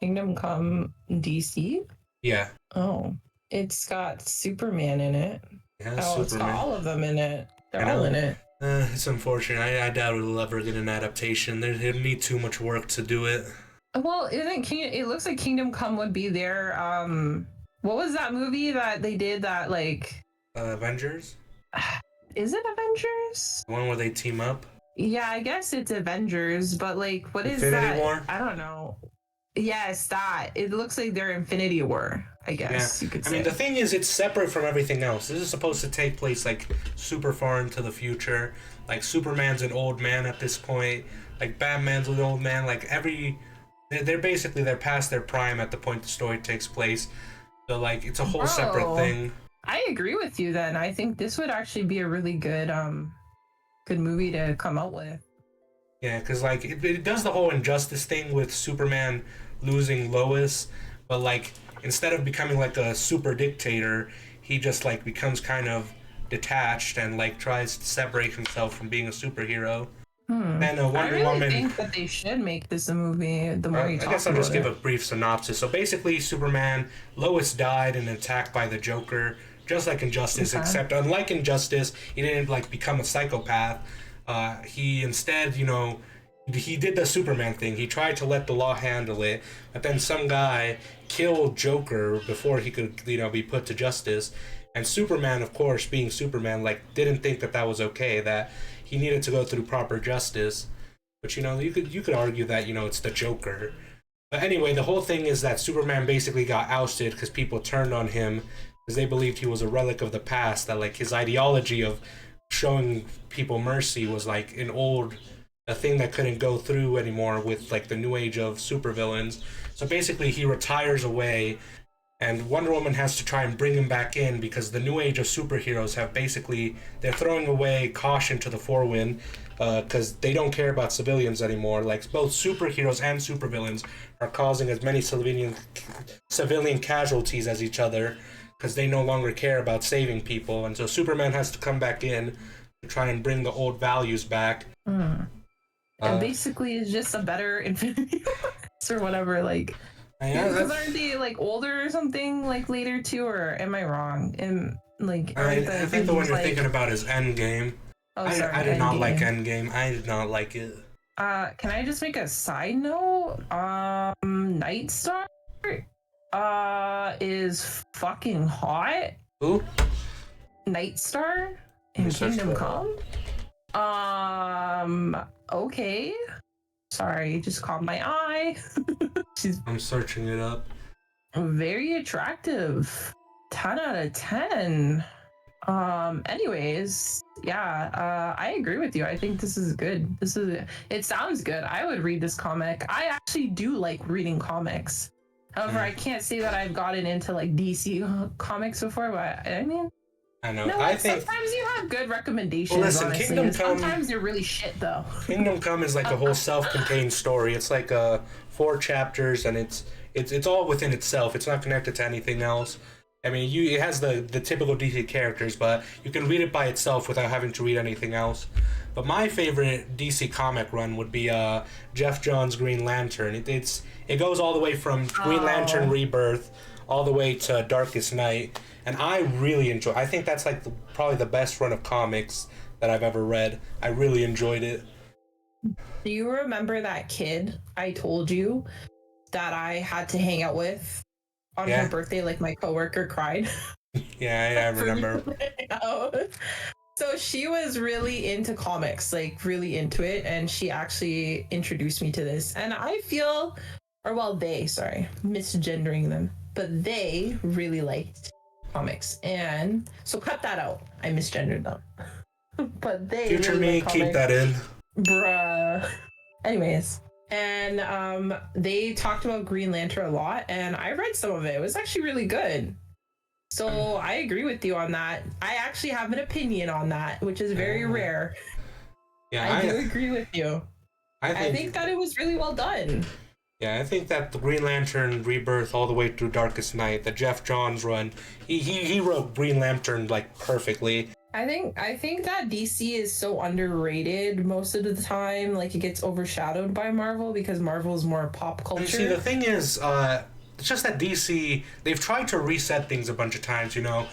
A: Kingdom Come DC?
C: Yeah.
A: Oh, it's got Superman in it.
C: Yeah,
A: Superman. It's got all of them in it. They're all in it.
C: It's unfortunate. I doubt it'll ever get an adaptation. They'd need too much work to do it.
A: Well, it looks like Kingdom Come would be their what was that movie that they did that like
C: Avengers?
A: Is it Avengers?
C: The one where they team up?
A: Yeah, I guess it's Avengers, but like what is
C: Infinity
A: that?
C: War?
A: I don't know. Yes, that. It looks like they're Infinity War, I guess you could say.
C: I mean, the thing is, it's separate from everything else. This is supposed to take place like super far into the future. Like Superman's an old man at this point. Like Batman's an old man. Like they're past their prime at the point the story takes place. So like it's a whole separate thing.
A: I agree with you then. I think this would actually be a really good movie to come out with.
C: Yeah, because like it does the whole injustice thing with Superman losing Lois, but like instead of becoming like a super dictator, he just like becomes kind of detached and like tries to separate himself from being a superhero. And Wonder Woman.
A: I think that they should make this a movie. The more you talk about it. I guess
C: I'll just give a brief synopsis. So basically, Superman, Lois died in an attack by the Joker, just like Injustice. Okay. Except unlike Injustice, he didn't like become a psychopath. He instead, you know, he did the Superman thing. He tried to let the law handle it, but then some guy killed Joker before he could, you know, be put to justice. And Superman, of course, being Superman, like didn't think that that was okay. That he needed to go through proper justice. But you know, you could argue that, you know, it's the Joker. But anyway, the whole thing is that Superman basically got ousted because people turned on him because they believed he was a relic of the past. That like his ideology of showing people mercy was like a thing that couldn't go through anymore with like the new age of supervillains. So basically, he retires away. And Wonder Woman has to try and bring him back in because the new age of superheroes have basically, they're throwing away caution to the forewind because they don't care about civilians anymore. Like both superheroes and supervillains are causing as many civilian casualties as each other because they no longer care about saving people. And so Superman has to come back in to try and bring the old values back.
A: And basically it's just a better Infinity Wars or whatever, like... Because aren't they like older or something like later too, or am I wrong? And like,
C: I think the one you're thinking about is Endgame.
A: Oh, sorry,
C: I did not like Endgame. I did not like it.
A: Can I just make a side note? Nightstar, is fucking hot.
C: Who?
A: Nightstar in Kingdom Come. Okay. Sorry, just caught my eye.
C: I'm searching it up.
A: Very attractive. 10 out of 10. Anyways, yeah, I agree with you. I think this is good. It sounds good. I would read this comic. I actually do like reading comics. However, I can't say that I've gotten into like DC comics before, but I mean,
C: I know.
A: No, I think sometimes you have good recommendations. Well, listen, honestly. Kingdom Come. Sometimes they're really shit, though.
C: Kingdom Come is like a whole self-contained story. It's like 4 chapters, and it's all within itself. It's not connected to anything else. I mean, it has the typical DC characters, but you can read it by itself without having to read anything else. But my favorite DC comic run would be Jeff Johns' Green Lantern. It goes all the way from Green Lantern Rebirth all the way to Darkest Night. And I really enjoy. I think that's like probably the best run of comics that I've ever read. I really enjoyed it.
A: Do you remember that kid I told you that I had to hang out with on her birthday? Like my coworker cried.
C: Yeah, I remember.
A: So she was really into comics, like really into it, and she actually introduced me to this. And I feel, misgendering them, but they really liked comics, and so cut that out. I misgendered them. But they
C: future really me, keep that in,
A: bruh. Anyways, and they talked about Green Lantern a lot, and I read some of it. It was actually really good. So I agree with you on that. I actually have an opinion on that, which is very rare. Yeah, I do agree with you. I think that it was really well done.
C: Yeah, I think that the Green Lantern Rebirth all the way through Darkest Night, the Jeff Johns run, he wrote Green Lantern like perfectly.
A: I think that DC is so underrated most of the time. Like it gets overshadowed by Marvel because Marvel is more pop culture.
C: And see, the thing is, it's just that DC, they've tried to reset things a bunch of times. You know,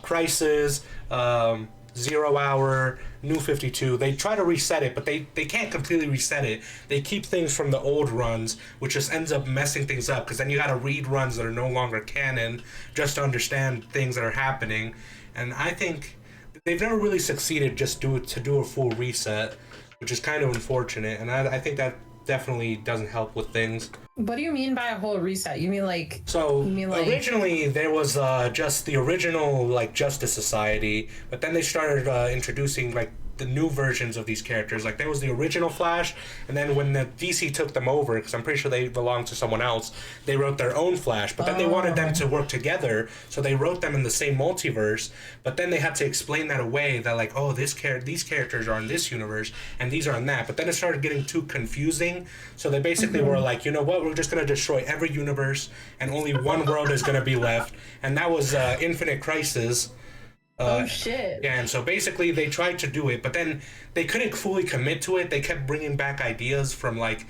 C: Crisis, 0 Hour, New 52, they try to reset it, but they can't completely reset it. They keep things from the old runs, which just ends up messing things up, because then you gotta read runs that are no longer canon just to understand things that are happening. And I think they've never really succeeded to do a full reset, which is kind of unfortunate, and I think that definitely doesn't help with things.
A: What do you mean by a whole reset? You mean like...
C: So, originally there was just the original like Justice Society, but then they started introducing like the new versions of these characters. Like there was the original Flash, and then when the DC took them over, because I'm pretty sure they belonged to someone else, they wrote their own Flash. But then they wanted them to work together, so they wrote them in the same multiverse. But then they had to explain that away. That like, oh, these characters are in this universe, and these are in that. But then it started getting too confusing. So they basically were like, you know what? We're just gonna destroy every universe, and only one world is gonna be left, and that was Infinite Crisis.
A: Oh shit.
C: Yeah, and so basically they tried to do it, but then they couldn't fully commit to it. They kept bringing back ideas from like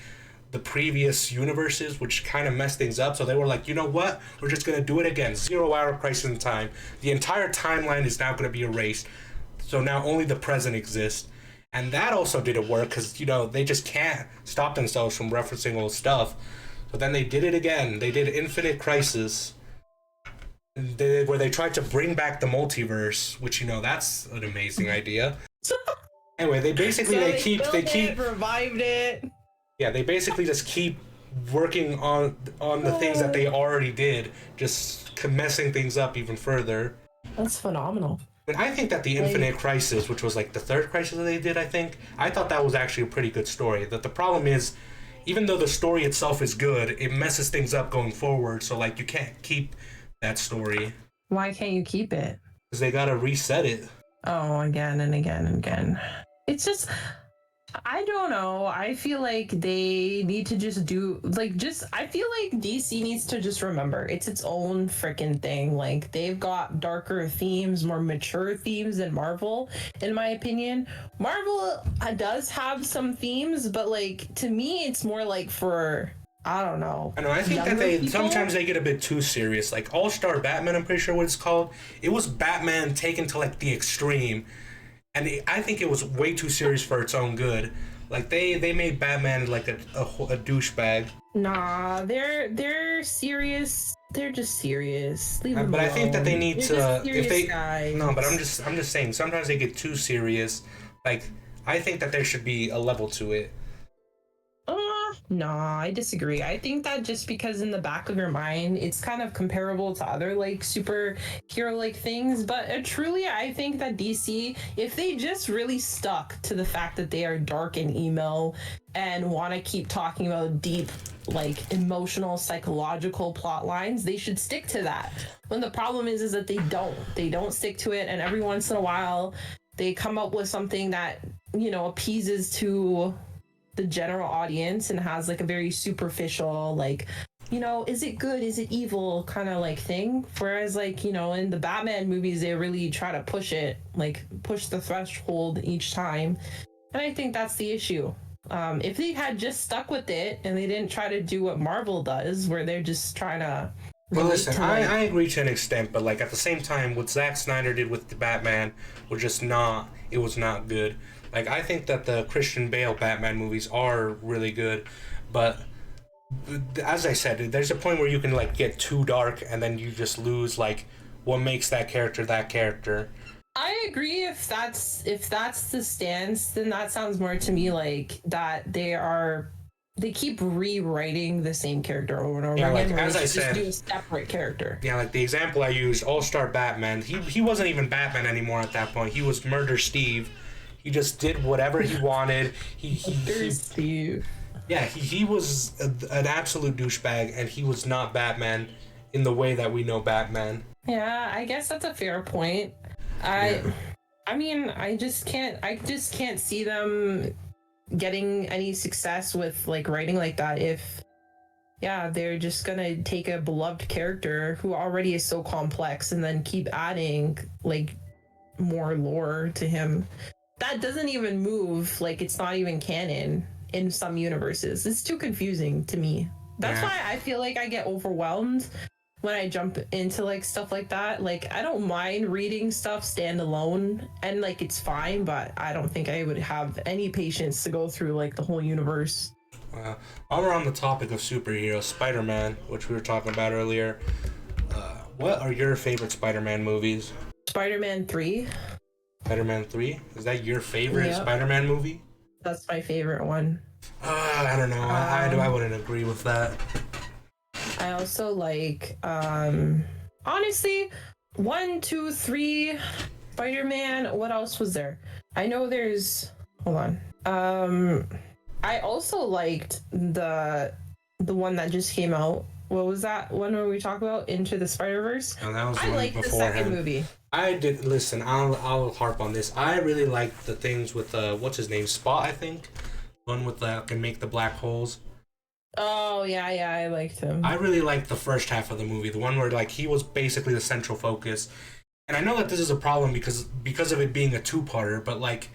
C: the previous universes, which kind of messed things up. So they were like, you know what? We're just going to do it again. 0 Hour Crisis in Time. The entire timeline is now going to be erased. So now only the present exists. And that also didn't work because, you know, they just can't stop themselves from referencing old stuff. So then they did it again. They did Infinite Crisis, where they tried to bring back the multiverse, which, you know, that's an amazing idea. Anyway, they basically
A: So
C: they keep
A: revived it.
C: Yeah, they basically just keep working on the things that they already did, just messing things up even further.
A: That's phenomenal.
C: And I think that the Infinite Crisis, which was like the third Crisis that they did, I thought that was actually a pretty good story. That the problem is, even though the story itself is good, it messes things up going forward. So like you can't keep that story.
A: Why can't you keep it?
C: Because they gotta reset it.
A: Oh, again and again and again. It's just, I don't know. I feel like they need to just I feel like DC needs to just remember it's its own freaking thing. Like, they've got darker themes, more mature themes than Marvel, in my opinion. Marvel does have some themes, but like, to me, it's more like for, I don't know.
C: I know. I think that sometimes they get a bit too serious. Like All-Star Batman, I'm pretty sure what it's called. It was Batman taken to like the extreme, and I think it was way too serious for its own good. Like they made Batman like a douchebag.
A: Nah, they're serious. They're just serious. Leave them
C: but
A: alone.
C: I think that they need to if they
A: guys.
C: No, but I'm just saying sometimes they get too serious. Like I think that there should be a level to it.
A: Nah, I disagree. I think that just because in the back of your mind, it's kind of comparable to other like superhero like things. But truly, I think that DC, if they just really stuck to the fact that they are dark and emo and want to keep talking about deep, like emotional, psychological plot lines, they should stick to that. When the problem is that they don't stick to it, and every once in a while, they come up with something that, you know, appeases to the general audience and has like a very superficial, like, you know, is it good, is it evil kind of like thing. Whereas like, you know, in the Batman movies, they really try to push the threshold each time. And I think that's the issue. If they had just stuck with it and they didn't try to do what Marvel does, where they're just trying to
C: Well, listen, I agree to an extent, but like at the same time, what Zack Snyder did with the Batman was just not good. Like, I think that the Christian Bale Batman movies are really good, but as I said, there's a point where you can like get too dark and then you just lose like what makes that character that character.
A: I agree. If that's the stance, then that sounds more to me like that they keep rewriting the same character over and over again.
C: Like, as I said,
A: just do a separate character.
C: Yeah, like the example I used, All-Star Batman. He wasn't even Batman anymore at that point. He was Murder Steve. He just did whatever he wanted.
A: Steve.
C: Yeah, he was an absolute douchebag, and he was not Batman in the way that we know Batman.
A: Yeah, I guess that's a fair point. I mean, I just can't see them getting any success with like writing like that if they're just gonna take a beloved character who already is so complex and then keep adding like more lore to him that doesn't even move, like it's not even canon in some universes. It's too confusing to me. That's why I feel like I get overwhelmed when I jump into like stuff like that. Like, I don't mind reading stuff standalone and like it's fine, but I don't think I would have any patience to go through like the whole universe.
C: While we're on the topic of superheroes, Spider-Man, which we were talking about earlier, what are your favorite Spider-Man movies?
A: Spider-Man 3.
C: Spider-Man 3? Is that your favorite Spider-Man movie?
A: That's my favorite one.
C: I don't know. I wouldn't agree with that.
A: I also like, honestly, 1, 2, 3, Spider-Man. What else was there? I know there's. Hold on. I also liked the one that just came out. What was that one where we talk about Into the Spider-Verse?
C: Oh, that was
A: I liked the second movie.
C: I did listen. I'll harp on this. I really liked the things with what's his name, Spot, I think, one with the can make the black holes.
A: Oh yeah, I liked him.
C: I really liked the first half of the movie, the one where like he was basically the central focus. And I know that this is a problem because of it being a two-parter, but like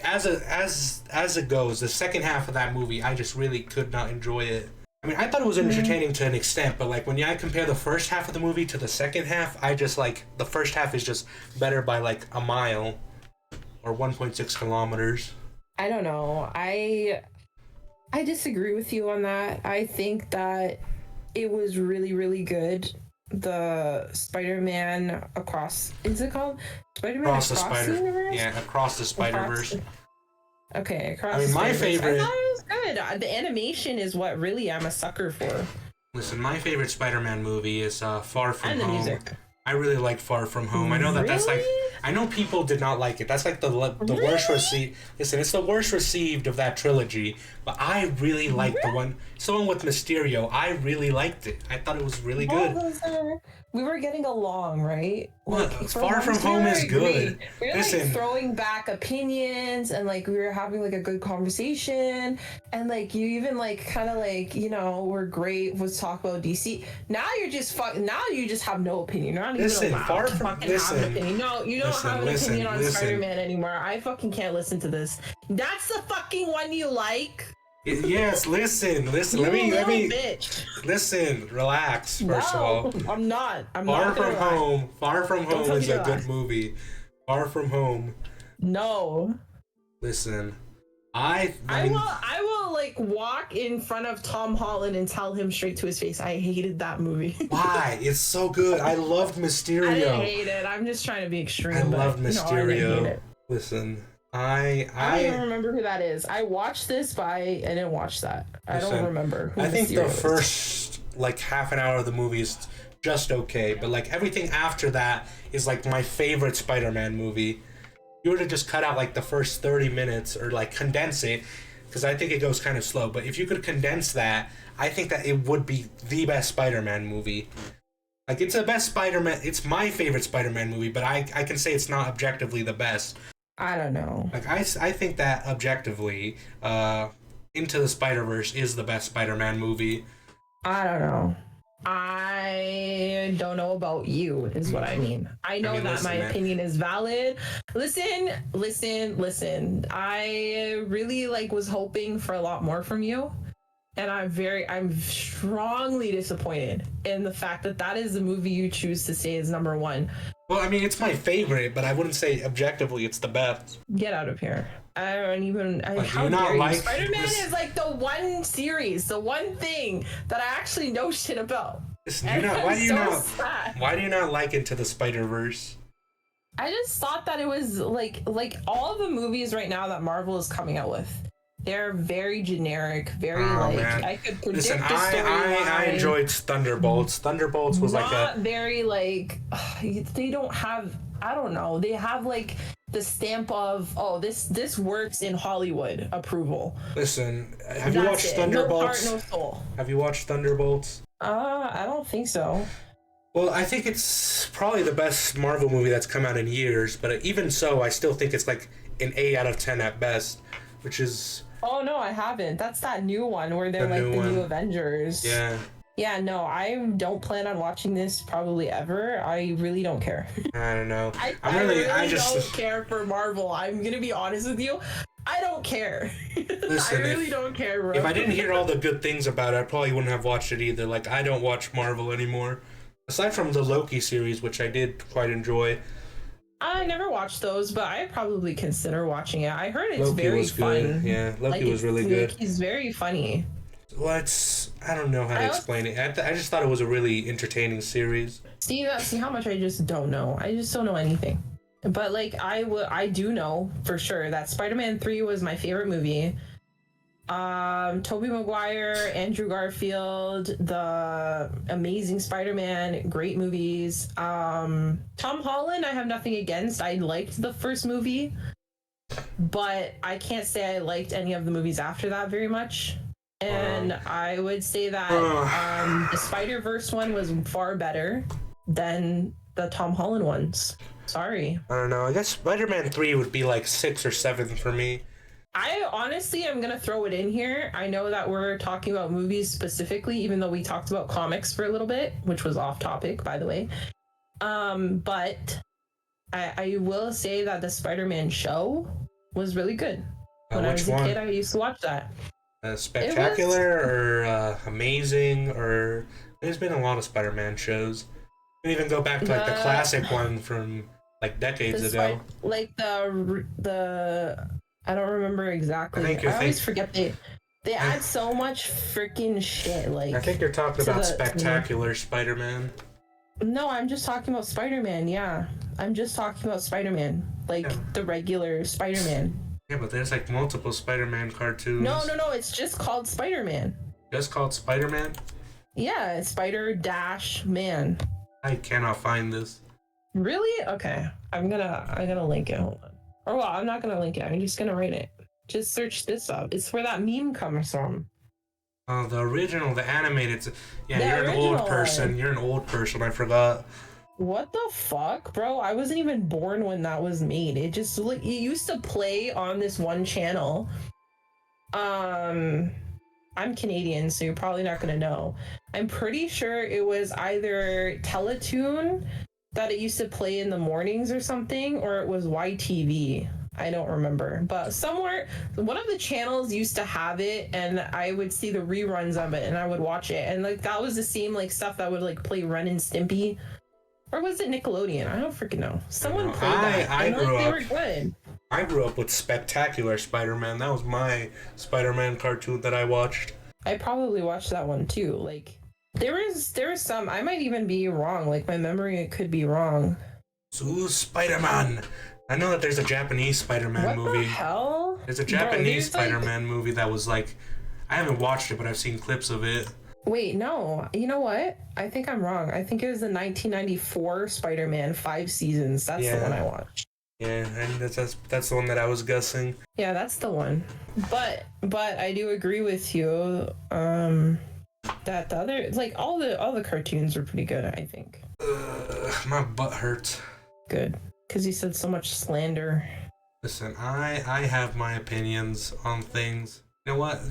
C: as it goes, the second half of that movie, I just really could not enjoy it. I mean, I thought it was entertaining to an extent, but like when I compare the first half of the movie to the second half, I just like the first half is just better by like a mile or 1.6 kilometers.
A: I don't know. I disagree with you on that. I think that it was really, really good. The Spider-Man across, is it called Spider-Man across the universe?
C: Yeah, across the Spider-Verse.
A: Okay, across.
C: I mean, my favorite.
A: I thought it was good. The animation is what really I'm a sucker for.
C: Listen, my favorite Spider-Man movie is Far From
A: and the
C: Home.
A: Music.
C: I really like Far From Home. I know that that's like, I know people did not like it. That's like the worst received. Listen, it's the worst received of that trilogy. But I really liked the one. It's the one with Mysterio. I really liked it. I thought it was really good.
A: We were getting along, right?
C: Like, Far From Home is good.
A: We were like throwing back opinions, and like we were having like a good conversation, and like you even like kind of like were great. Was talk about DC. Now you're just Now you just have no opinion. You're not even allowed to fucking have an opinion. No, you don't have an opinion on Spider-Man anymore. I fucking can't listen to this. That's the fucking one you like.
C: Yes, listen. Let me
A: bitch.
C: Listen, relax. First of all,
A: I'm not.
C: Far From Home is a good movie. Far From Home.
A: No.
C: Listen,
A: I will like walk in front of Tom Holland and tell him straight to his face, I hated that movie.
C: Why? It's so good. I loved Mysterio.
A: I didn't hate it. I'm just trying to be extreme.
C: I loved Mysterio.
A: I didn't hate it.
C: Listen.
A: I don't even remember who that is. I watched this, but I didn't watch that. I don't remember who
C: I think the
A: is.
C: first like half an hour of the movie is just okay, but like everything after that is like my favorite Spider-Man movie. You were to just cut out like the first 30 minutes or like condense it, because I think it goes kind of slow, but if you could condense that, I think that it would be the best Spider-Man movie. Like it's the best Spider-Man, it's my favorite Spider-Man movie, but I can say it's not objectively the best.
A: I don't know.
C: Like I think that objectively, Into the Spider-Verse is the best Spider-Man movie.
A: I don't know. I don't know about you, is what I mean. I know that my opinion is valid. Listen. I really was hoping for a lot more from you. And I'm strongly disappointed in the fact that is the movie you choose to say is number one.
C: Well, I mean, it's my favorite, but I wouldn't say objectively it's the best.
A: Get out of here. I don't even...
C: how dare you?
A: Spider-Man is the one series, the one thing that I actually know shit about.
C: Listen, why do you not like Into the Spider-Verse?
A: I just thought that it was like all the movies right now that Marvel is coming out with. They're very generic, very man. I could predict the storyline.
C: I enjoyed Thunderbolts. Thunderbolts was
A: not very they don't have, I don't know, they have the stamp of this works in Hollywood approval.
C: Listen, have you watched Thunderbolts?
A: No heart, no soul.
C: Have you watched Thunderbolts?
A: I don't think so.
C: Well, I think it's probably the best Marvel movie that's come out in years, but even so, I still think it's like an 8 out of 10 at best, which is...
A: Oh, no, I haven't. That's that new one where they're the new Avengers.
C: Yeah.
A: Yeah, no, I don't plan on watching this probably ever. I really don't care.
C: I don't know.
A: I don't care for Marvel. I'm going to be honest with you. I don't care.
C: Listen,
A: I really don't care, bro.
C: If I didn't hear all the good things about it, I probably wouldn't have watched it either. I don't watch Marvel anymore. Aside from the Loki series, which I did quite enjoy.
A: I never watched those, but I probably consider watching it. I heard it's
C: Loki
A: very
C: was
A: fun.
C: Good. Yeah, Loki was really good.
A: He's very funny.
C: Well, I don't know how to explain it. I just thought it was a really entertaining series.
A: See how much I just don't know. I just don't know anything. But I do know for sure that Spider-Man 3 was my favorite movie. Tobey Maguire, Andrew Garfield, the Amazing Spider-Man, great movies. Tom Holland, I have nothing against. I liked the first movie. but I can't say I liked any of the movies after that very much. And I would say that the Spider-Verse one was far better than the Tom Holland ones. Sorry.
C: I don't know. I guess Spider-Man 3 would be like 6 or 7 for me.
A: I honestly am going to throw it in here. I know that we're talking about movies specifically, even though we talked about comics for a little bit, which was off topic, by the way. But I will say that the Spider-Man show was really good. When I was a kid, I used to watch that.
C: Spectacular or amazing, or there's been a lot of Spider-Man shows. You can even go back to like the classic one from like decades ago.
A: Like the I don't remember exactly. I always forget they add so much freaking shit. Like
C: I think you're talking about Spectacular Spider-Man.
A: No, I'm just talking about Spider-Man. Yeah, I'm just talking about Spider-Man, like the regular Spider-Man.
C: Yeah, but there's like multiple Spider-Man cartoons.
A: No, it's just called Spider-Man.
C: Just called Spider-Man?
A: Yeah, Spider-Man.
C: I cannot find this.
A: Really? Okay. I'm gonna link it. Hold on. Or well, I'm not gonna link it. I'm just gonna write it. Just search this up. It's where that meme comes from.
C: Oh, the original, the animated. Yeah, you're an old person. You're an old person. I forgot.
A: What the fuck, bro? I wasn't even born when that was made. It just like it used to play on this one channel. I'm Canadian, so you're probably not gonna know. I'm pretty sure it was either Teletoon that it used to play in the mornings or something, or it was YTV. I don't remember, but somewhere one of the channels used to have it, and I would see the reruns of it, and I would watch it, and like that was the same like stuff that would like play Ren and Stimpy. Or was it Nickelodeon? I don't freaking know. Someone played that.
C: They
A: were good.
C: I grew up with Spectacular Spider-Man. That was my Spider-Man cartoon that I watched.
A: I probably watched that one too. Like there was some. I might even be wrong. Like my memory could be wrong.
C: So Spider-Man. I know that there's a Japanese Spider-Man movie.
A: What the hell?
C: There's a Japanese Spider-Man movie that was like, I haven't watched it, but I've seen clips of it.
A: Wait, no. You know what? I think I'm wrong. I think it was the 1994 Spider-Man, 5 seasons. That's the one I watched.
C: Yeah, and that's the one that I was guessing.
A: Yeah, that's the one. But I do agree with you. That the other, like all the cartoons were pretty good. I think.
C: My butt hurts.
A: Good, because you said so much slander.
C: Listen, I have my opinions on things. You know what?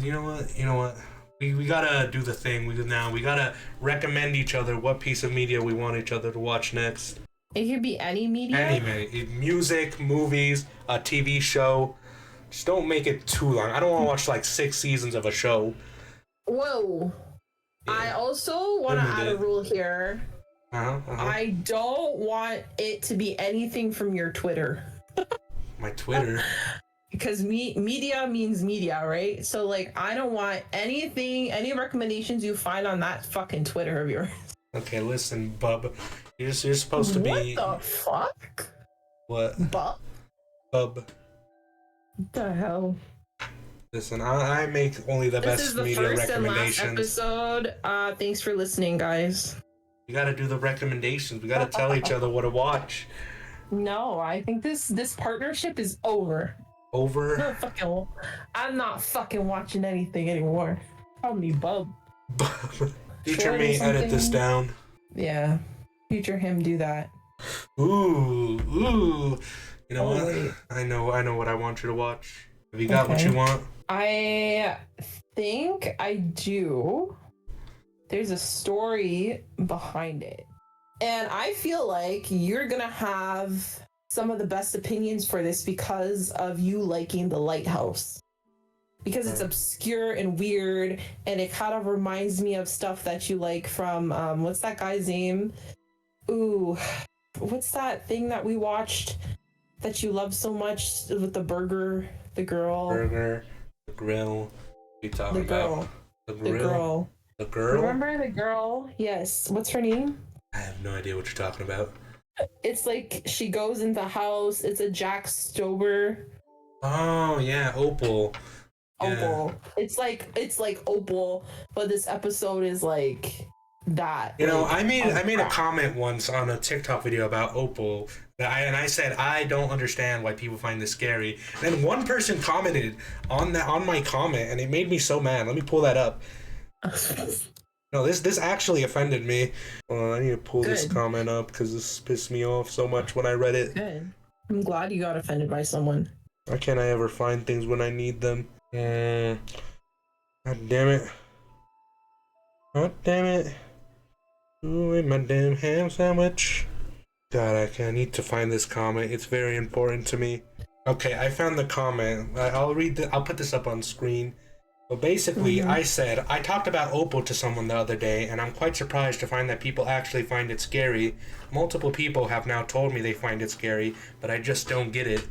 C: We gotta do the thing. We gotta recommend each other what piece of media we want each other to watch next.
A: It could be any media.
C: Any music, movies, a TV show. Just don't make it too long. I don't want to watch like 6 seasons of a show.
A: Whoa. Yeah. I also want to add a rule here. I don't want it to be anything from your Twitter.
C: My Twitter?
A: Because media means media, right? So, like, I don't want any recommendations you find on that fucking Twitter of yours.
C: Okay, listen, bub. You're supposed to be...
A: What the fuck?
C: What?
A: Bub?
C: Bub.
A: What the hell?
C: Listen, I make only the best media recommendations. This is the first and last
A: episode. Thanks for listening, guys.
C: We gotta do the recommendations. We gotta tell each other what to watch.
A: No, I think this partnership is over.
C: Over?
A: I'm not fucking watching anything anymore. Call me Bub.
C: Future me, edit this down.
A: Yeah. Future him, do that.
C: Ooh. You know what? Wait. I know what I want you to watch. Have you got what you want?
A: I think I do. There's a story behind it. And I feel like you're gonna have some of the best opinions for this because of you liking The Lighthouse. Because it's obscure and weird, and it kind of reminds me of stuff that you like from, what's that guy's name? Ooh, what's that thing that we watched that you love so much with the burger, the girl?
C: Burger, the grill, we talking about? The
A: girl.
C: The girl?
A: Remember the girl? Yes. What's her name?
C: I have no idea what you're talking about.
A: It's like she goes in the house. It's a Jack Stober.
C: Oh yeah, Opal.
A: Opal. Yeah. It's like Opal, but this episode is like that.
C: You know, I made a comment once on a TikTok video about Opal, I said I don't understand why people find this scary. And then one person commented on my comment, and it made me so mad. Let me pull that up. No, this actually offended me. I need to pull this comment up because this pissed me off so much when I read it.
A: Good. I'm glad you got offended by someone.
C: Why can't I ever find things when I need them? God damn it. God damn it. Ooh, my damn ham sandwich. God, I need to find this comment. It's very important to me. Okay, I found the comment. I'll put this up on screen. But basically, I said, I talked about Opal to someone the other day, and I'm quite surprised to find that people actually find it scary. Multiple people have now told me they find it scary, but I just don't get it.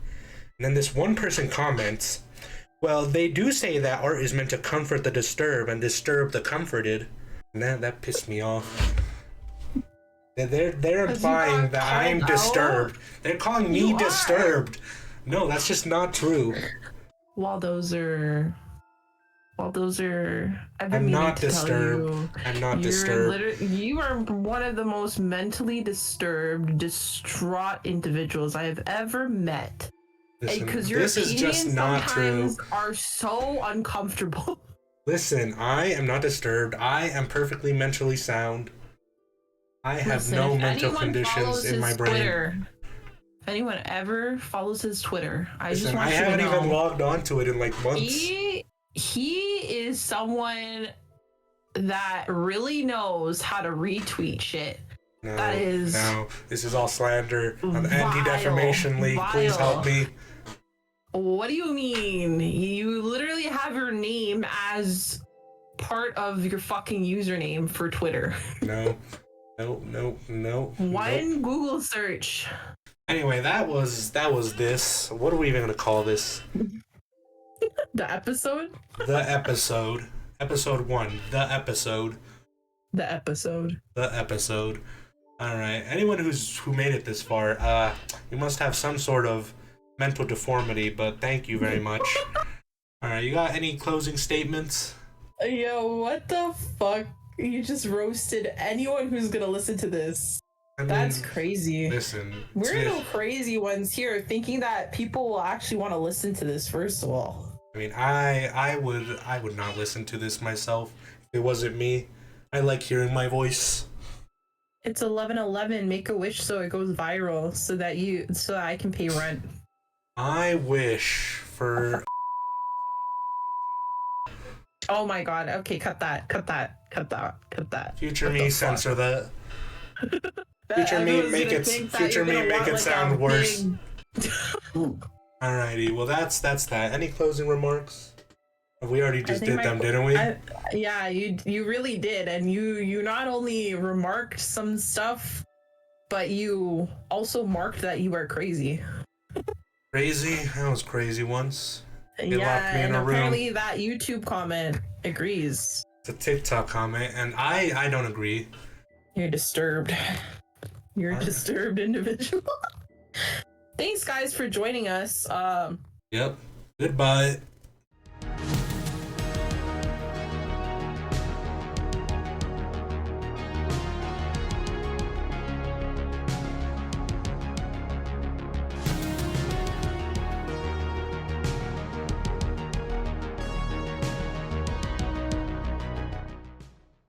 C: And then this one person comments, well, they do say that art is meant to comfort the disturbed and disturb the comforted. And that pissed me off. They're implying that I'm disturbed. They're calling me disturbed. No, that's just not true.
A: While those are
C: I'm not disturbed. I'm not disturbed.
A: You are one of the most mentally disturbed, distraught individuals I have ever met. Because your opinions sometimes are so uncomfortable.
C: Listen, I am not disturbed. I am perfectly mentally sound. I have no mental conditions in my brain.
A: If anyone ever follows his Twitter, I
C: haven't even logged onto it in like months.
A: He is someone that really knows how to retweet shit. No,
C: this is all slander. I'm Anti-Defamation League. Please help me.
A: What do you mean? You literally have your name as part of your fucking username for Twitter.
C: No.
A: One Google search.
C: Anyway, that was this. What are we even gonna call this?
A: The episode?
C: The episode. Episode 1. The episode.
A: The episode.
C: The episode. Alright. Anyone who made it this far, you must have some sort of mental deformity, but thank you very much. Alright, you got any closing statements?
A: Yo, what the fuck? You just roasted anyone who's gonna listen to this. That's crazy.
C: Listen,
A: we're no crazy ones here thinking that people will actually want to listen to this. First of all,
C: I mean, I would not listen to this myself if it wasn't me. I like hearing my voice.
A: It's 11/11. Make a wish so it goes viral, so that I can pay rent.
C: I wish for.
A: Oh my god. Okay, cut that.
C: Future me, censor that. Future me, make it sound worse. Alrighty, well that's that. Any closing remarks? We already just did them, didn't we?
A: Yeah, you really did, and you not only remarked some stuff, but you also marked that you are crazy.
C: Crazy? I was crazy once.
A: They locked me in a room. Apparently that YouTube comment agrees.
C: It's a TikTok comment, and I don't agree.
A: You're disturbed. You're a disturbed individual. Thanks, guys, for joining us.
C: Yep. Goodbye.